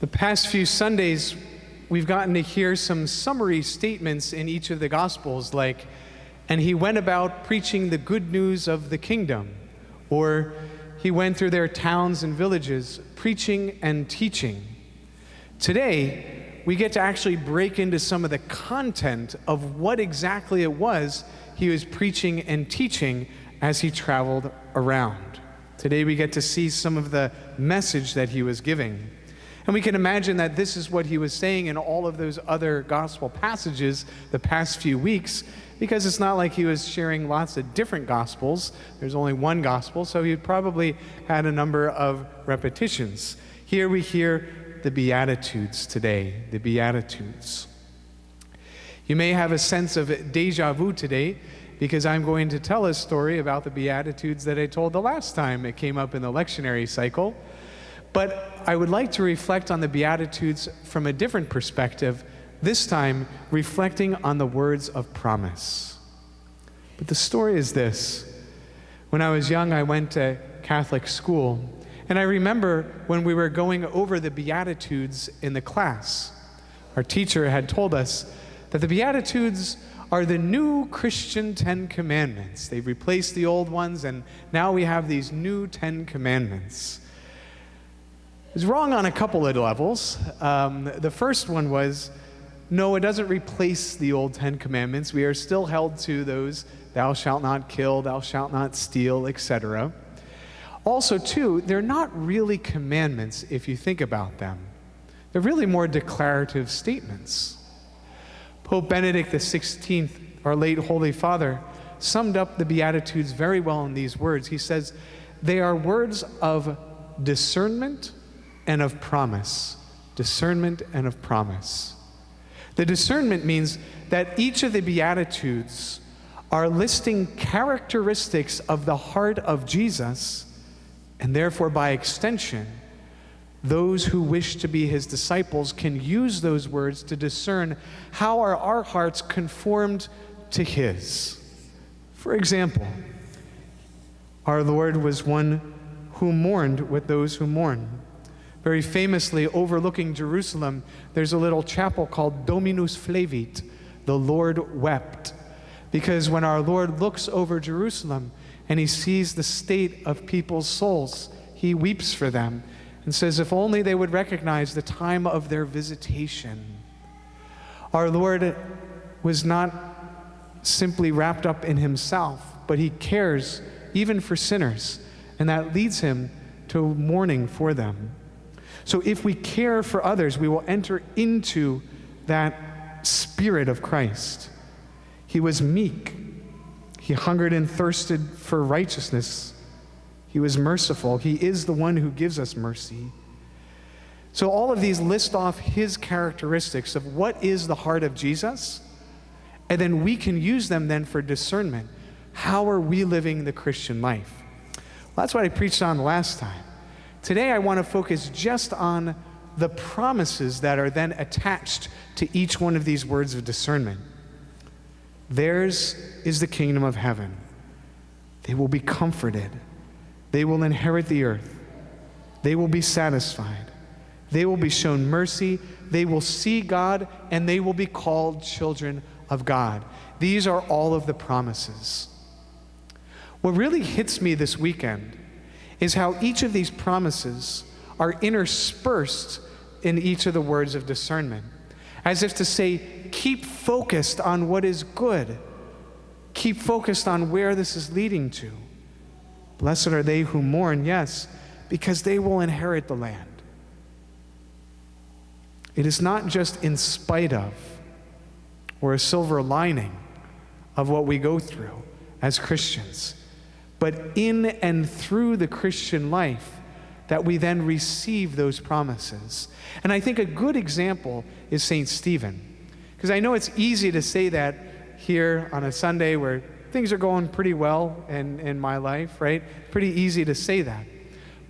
The past few Sundays, we've gotten to hear some summary statements in each of the Gospels, like, and he went about preaching the good news of the kingdom, or he went through their towns and villages, preaching and teaching. Today, we get to actually break into some of the content of what exactly it was he was preaching and teaching as he traveled around. Today, we get to see some of the message that he was giving. And we can imagine that this is what he was saying in all of those other gospel passages the past few weeks, because it's not like he was sharing lots of different gospels. There's only one gospel, so he probably had a number of repetitions. Here we hear the Beatitudes today, the Beatitudes. You may have a sense of deja vu today, because I'm going to tell a story about the Beatitudes that I told the last time it came up in the lectionary cycle. But I would like to reflect on the Beatitudes from a different perspective, this time reflecting on the words of promise. But the story is this. When I was young, I went to Catholic school, and I remember when we were going over the Beatitudes in the class, our teacher had told us that the Beatitudes are the new Christian 10 Commandments. They've replaced the old ones, and now we have these new 10 Commandments. It was wrong on a couple of levels. The first one was, no, it doesn't replace the old 10 Commandments. We are still held to those, thou shalt not kill, thou shalt not steal, etc. Also, too, they're not really commandments if you think about them. They're really more declarative statements. Pope Benedict XVI, our late Holy Father, summed up the Beatitudes very well in these words. He says, they are words of discernment and of promise. Discernment and of promise. The discernment means that each of the Beatitudes are listing characteristics of the heart of Jesus, and therefore by extension, those who wish to be his disciples can use those words to discern how are our hearts conformed to his. For example, our Lord was one who mourned with those who mourn. Very famously, overlooking Jerusalem, there's a little chapel called Dominus Flevit, the Lord wept. Because when our Lord looks over Jerusalem and he sees the state of people's souls, he weeps for them and says, if only they would recognize the time of their visitation. Our Lord was not simply wrapped up in himself, but he cares even for sinners, and that leads him to mourning for them. So if we care for others, we will enter into that spirit of Christ. He was meek. He hungered and thirsted for righteousness. He was merciful. He is the one who gives us mercy. So all of these list off his characteristics of what is the heart of Jesus, and then we can use them then for discernment. How are we living the Christian life? Well, that's what I preached on last time. Today I want to focus just on the promises that are then attached to each one of these words of discernment. Theirs is the kingdom of heaven. They will be comforted. They will inherit the earth. They will be satisfied. They will be shown mercy. They will see God, and they will be called children of God. These are all of the promises. What really hits me this weekend is how each of these promises are interspersed in each of the words of discernment. As if to say, keep focused on what is good. Keep focused on where this is leading to. Blessed are they who mourn, yes, because they will inherit the land. It is not just in spite of or a silver lining of what we go through as Christians, but in and through the Christian life that we then receive those promises. And I think a good example is St. Stephen, because I know it's easy to say that here on a Sunday where things are going pretty well in my life, right? Pretty easy to say that.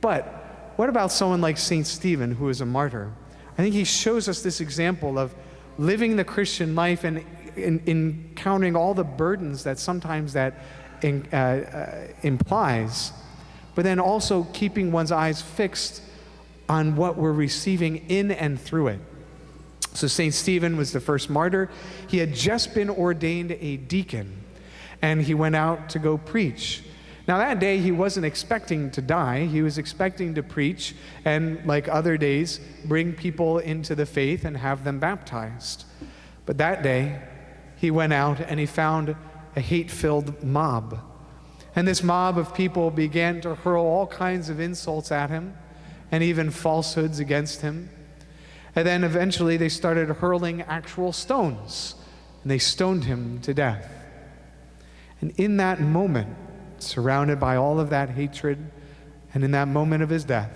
But what about someone like St. Stephen, who is a martyr? I think he shows us this example of living the Christian life and encountering all the burdens that sometimes that implies, but then also keeping one's eyes fixed on what we're receiving in and through it. So St. Stephen was the first martyr. He had just been ordained a deacon, and he went out to go preach. Now that day, he wasn't expecting to die. He was expecting to preach and, like other days, bring people into the faith and have them baptized. But that day, he went out and he found a hate-filled mob. And this mob of people began to hurl all kinds of insults at him and even falsehoods against him. And then eventually they started hurling actual stones, and they stoned him to death. And in that moment, surrounded by all of that hatred, and in that moment of his death,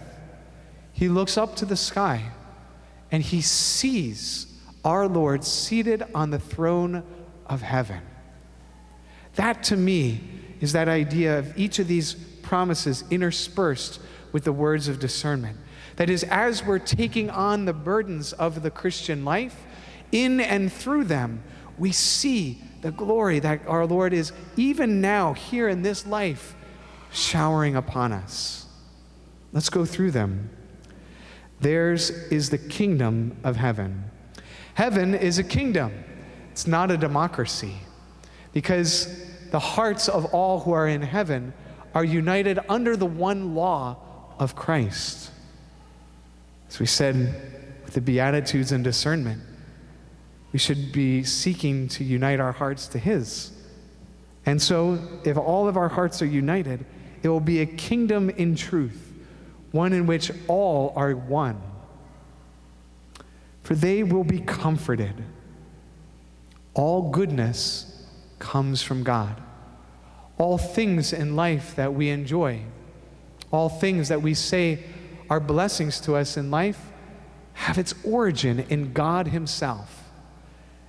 he looks up to the sky and he sees our Lord seated on the throne of heaven. That, to me, is that idea of each of these promises interspersed with the words of discernment. That is, as we're taking on the burdens of the Christian life, in and through them, we see the glory that our Lord is, even now, here in this life, showering upon us. Let's go through them. Theirs is the kingdom of heaven. Heaven is a kingdom. It's not a democracy, because the hearts of all who are in heaven are united under the one law of Christ. As we said with the Beatitudes and discernment, we should be seeking to unite our hearts to His. And so, if all of our hearts are united, it will be a kingdom in truth, one in which all are one. For they will be comforted. All goodness comes from God. All things in life that we enjoy, all things that we say are blessings to us in life, have its origin in God Himself.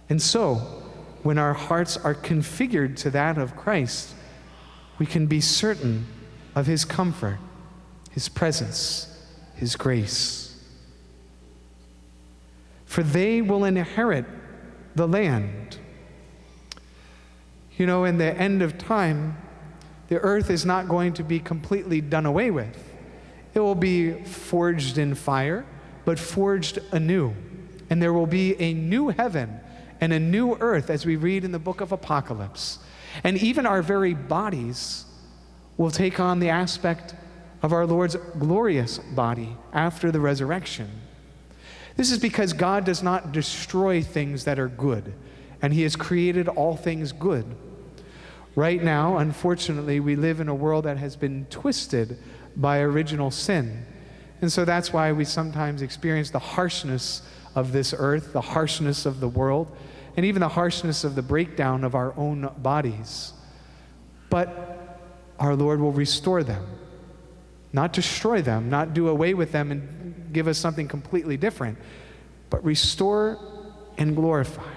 And so, when our hearts are configured to that of Christ, we can be certain of His comfort, His presence, His grace. For they will inherit the land. You know, in the end of time, the earth is not going to be completely done away with. It will be forged in fire, but forged anew. And there will be a new heaven and a new earth, as we read in the book of Apocalypse. And even our very bodies will take on the aspect of our Lord's glorious body after the resurrection. This is because God does not destroy things that are good, and He has created all things good. Right now, unfortunately, we live in a world that has been twisted by original sin. And so that's why we sometimes experience the harshness of this earth, the harshness of the world, and even the harshness of the breakdown of our own bodies. But our Lord will restore them, not destroy them, not do away with them and give us something completely different, but restore and glorify.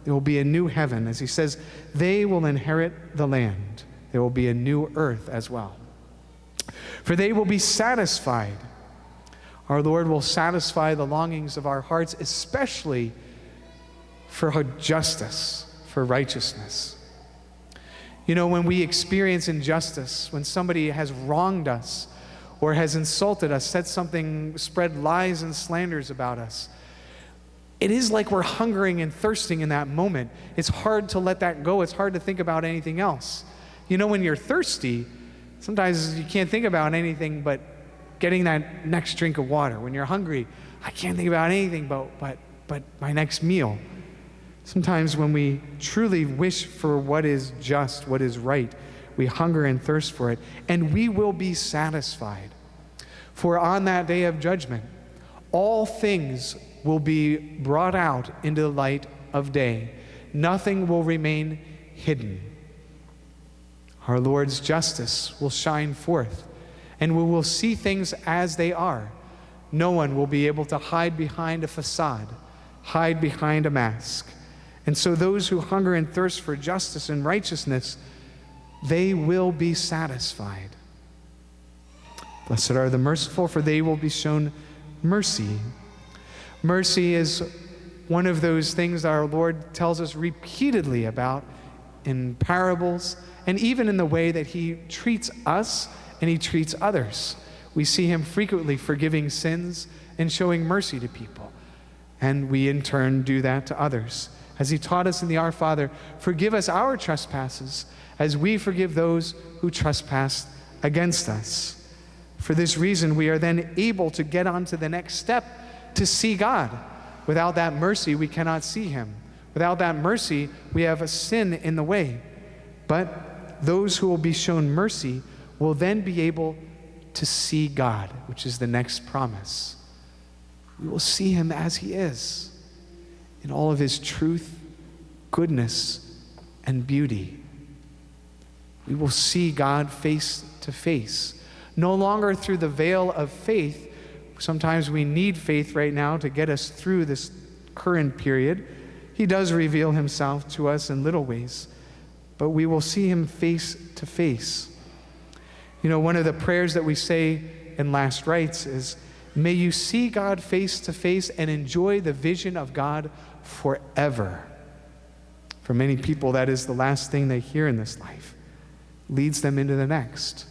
There will be a new heaven. As He says, they will inherit the land. There will be a new earth as well. For they will be satisfied. Our Lord will satisfy the longings of our hearts, especially for justice, for righteousness. You know, when we experience injustice, when somebody has wronged us or has insulted us, said something, spread lies and slanders about us, it is like we're hungering and thirsting in that moment. It's hard to let that go. It's hard to think about anything else. You know, when you're thirsty, sometimes you can't think about anything but getting that next drink of water. When you're hungry, I can't think about anything but my next meal. Sometimes when we truly wish for what is just, what is right, we hunger and thirst for it, and we will be satisfied. For on that day of judgment, all things will be brought out into the light of day. Nothing will remain hidden. Our Lord's justice will shine forth, and we will see things as they are. No one will be able to hide behind a facade, hide behind a mask. And so those who hunger and thirst for justice and righteousness, they will be satisfied. Blessed are the merciful, for they will be shown mercy. Mercy is one of those things that our Lord tells us repeatedly about in parables, and even in the way that He treats us and He treats others. We see him frequently forgiving sins and showing mercy to people. And we in turn do that to others. As he taught us in the Our Father, forgive us our trespasses as we forgive those who trespass against us. For this reason, we are then able to get on to the next step to see God. Without that mercy, we cannot see him. Without that mercy, we have a sin in the way. But those who will be shown mercy will then be able to see God, which is the next promise. We will see him as he is, in all of his truth, goodness, and beauty. We will see God face to face, no longer through the veil of faith. Sometimes we need faith right now to get us through this current period. He does reveal himself to us in little ways, but we will see him face to face. You know, one of the prayers that we say in last rites is, may you see God face to face and enjoy the vision of God forever. For many people, that is the last thing they hear in this life. Leads them into the next.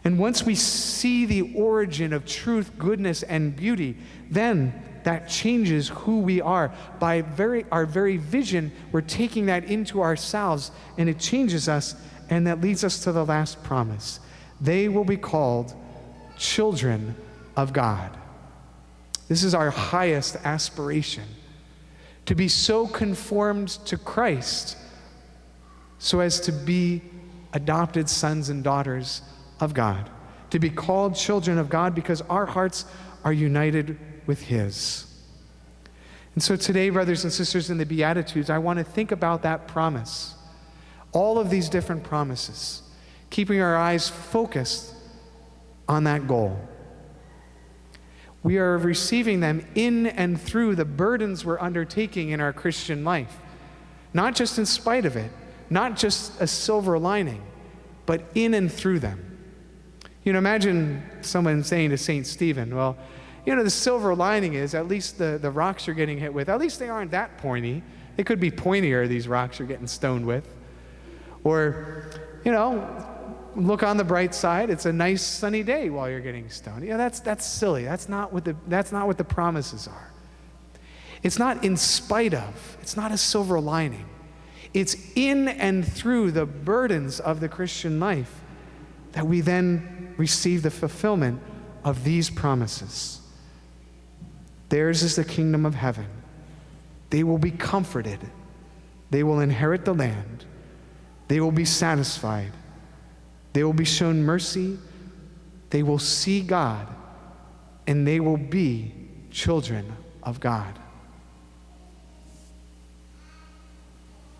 And once we see the origin of truth, goodness, and beauty, then that changes who we are. By our very vision, we're taking that into ourselves, and it changes us, and that leads us to the last promise. They will be called children of God. This is our highest aspiration, to be so conformed to Christ so as to be adopted sons and daughters of God, to be called children of God because our hearts are united with his. And so today, brothers and sisters, in the Beatitudes, I want to think about that promise, all of these different promises, keeping our eyes focused on that goal. We are receiving them in and through the burdens we're undertaking in our Christian life, not just in spite of it, not just a silver lining, but in and through them. You know, imagine someone saying to St. Stephen, well, you know, the silver lining is at least the rocks you're getting hit with, at least they aren't that pointy. They could be pointier, these rocks you're getting stoned with. Or, you know, look on the bright side, it's a nice sunny day while you're getting stoned. Yeah, that's silly. That's not what the promises are. It's not in spite of. It's not a silver lining. It's in and through the burdens of the Christian life that we then receive the fulfillment of these promises. Theirs is the kingdom of heaven. They will be comforted. They will inherit the land. They will be satisfied. They will be shown mercy. They will see God. And they will be children of God.